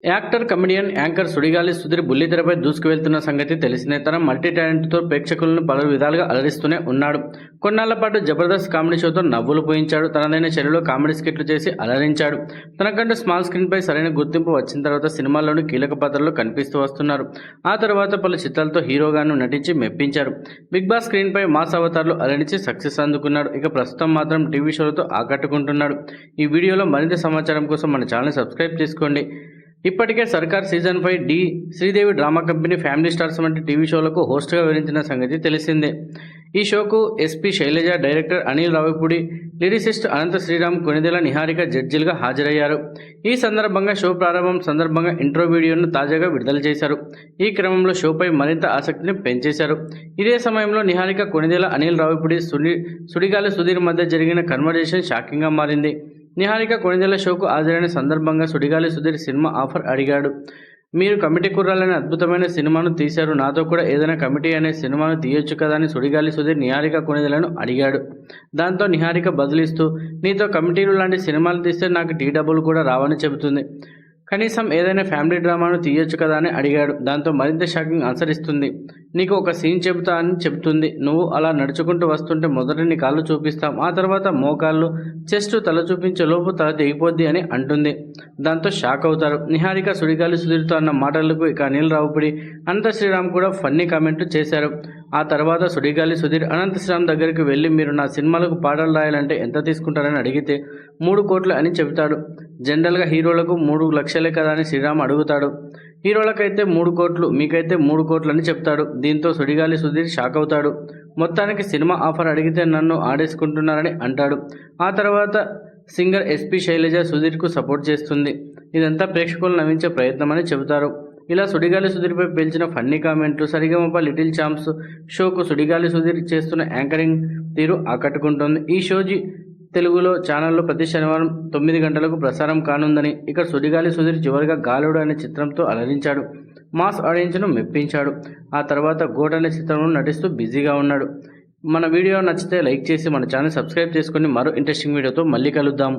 Actor, comedian, anchor Sudigali Sudheer బుల్లితెరపై దూసుకువెళ్తున్న సంగతి తెలిసిందే. తన మల్టీ టాలెంట్తో ప్రేక్షకులను పలు విధాలుగా అలరిస్తూనే ఉన్నాడు. కొన్నాళ్ల పాటు జబర్దస్త్ కామెడీ షోతో నవ్వులు పోయించాడు. తనదైన శైలిలో కామెడీ స్కిట్లు చేసి అలరించాడు. తనకంటూ స్మాల్ స్క్రీన్పై సరైన గుర్తింపు వచ్చిన తర్వాత సినిమాల్లోని కీలక పాత్రలో కనిపిస్తూ వస్తున్నారు. ఆ తర్వాత పలు చిత్రాలతో హీరోగాను నటించి మెప్పించారు. బిగ్ బాస్ స్క్రీన్పై మాస్ అవతారాలు అలరించి సక్సెస్ అందుకున్నాడు. ఇక ప్రస్తుతం మాత్రం టీవీ షోలతో ఆకట్టుకుంటున్నాడు. ఈ వీడియోలో మరింత సమాచారం కోసం మన ఛానల్ సబ్స్క్రైబ్ చేసుకోండి. ఇప్పటికే Sarkar season 5 Dhee Sridevi drama company, family stars వంటి టీవీ షోలకు హోస్ట్గా వివరించిన సంగతి తెలిసిందే. ఈ షోకు SP Sailaja, director Anil Ravipudi, lyricist Anantha Sriram, Konidela Niharika జడ్జిలుగా హాజరయ్యారు. ఈ సందర్భంగా షో ప్రారంభం సందర్భంగా ఇంట్రో వీడియోను తాజాగా విడుదల చేశారు. ఈ క్రమంలో షోపై మరింత ఆసక్తిని పెంచేశారు. ఇదే సమయంలో నిహారిక, కొణిదెల, అనిల్ రావిపూడి, సుడిగాలి సుధీర్ మధ్య జరిగిన కన్వర్జేషన్ షాకింగ్గా మారింది. నిహారిక, కొణిదెల షోకు హాజరైన సందర్భంగా సుడిగాలి సుధీర్ సినిమా ఆఫర్ అడిగాడు. మీరు కమిటీ కుర్రాలనే అద్భుతమైన సినిమాను తీశారు, నాతో కూడా ఏదైనా కమిటీ అనే సినిమాను తీయొచ్చు కదా అని సుడిగాలి సుధీర్ నిహారిక, కొణిదెలను అడిగాడు. దాంతో నిహారిక బదులిస్తూ, నీతో కమిటీలు లాంటి సినిమాలు తీస్తే నాకు టీ డబ్బులు కూడా రావని చెబుతుంది. కనీసం ఏదైనా ఫ్యామిలీ డ్రామాను తీయొచ్చు కదా అని అడిగాడు. దాంతో మరింత షాకింగ్ ఆన్సర్ ఇస్తుంది. నీకు ఒక సీన్ చెబుతా అని చెబుతుంది. నువ్వు అలా నడుచుకుంటూ వస్తుంటే మొదట నీ కాళ్ళు చూపిస్తాం, ఆ తర్వాత మోకాళ్ళు, చెస్ట్, తల చూపించే లోపు తల తెగిపోద్ది అని అంటుంది. దాంతో షాక్ అవుతారు. నిహారిక సుడిగాలి సుధీర్తో అన్న మాటలకు ఇక అనిల్ రావుపూడి, అనంత శ్రీరామ్ కూడా ఫన్నీ కామెంట్లు చేశారు. ఆ తర్వాత సుడిగాలి సుధీర్ అనంత శ్రీరామ్ దగ్గరికి వెళ్ళి, మీరు నా సినిమాలకు పాటలు రాయాలంటే ఎంత తీసుకుంటారని అడిగితే 3 కోట్లు అని చెబుతాడు. జనరల్గా హీరోలకు 3 లక్షలే కదా అని శ్రీరామ్ అడుగుతాడు. హీరోలకైతే 3 కోట్లు, మీకైతే 3 కోట్లు అని చెప్తాడు. దీంతో సుడిగాలి సుధీర్ షాక్ అవుతాడు. మొత్తానికి సినిమా ఆఫర్ అడిగితే నన్ను ఆడేసుకుంటున్నారని అంటాడు. ఆ తర్వాత సింగర్ ఎస్పీ శైలజ సుధీర్కు సపోర్ట్ చేస్తుంది. ఇదంతా ప్రేక్షకులు నవ్వించే ప్రయత్నమని చెబుతారు. ఇలా సుడిగాలి సుధీర్పై పేల్చిన ఫన్నీ కామెంట్లు, సరిగమప లిటిల్ ఛాంప్స్ షోకు సుడిగాలి సుధీర్ చేస్తున్న యాంకరింగ్ తీరు ఆకట్టుకుంటోంది. ఈ షోజీ తెలుగులో ఛానల్లో ప్రతి శనివారం 9 గంటలకు ప్రసారం కానుందని, ఇక్కడ సుడిగాలి సుధీర్ చివరిగా గాలుడు అనే చిత్రంతో అలరించాడు. మాస్ ఆడియన్స్ను మెప్పించాడు. ఆ తర్వాత గోట్ అనే చిత్రంలో నటిస్తూ బిజీగా ఉన్నాడు. మన వీడియో నచ్చితే లైక్ చేసి మన ఛానల్ సబ్స్క్రైబ్ చేసుకొని మరో ఇంట్రెస్టింగ్ వీడియోతో మళ్ళీ కలుద్దాం.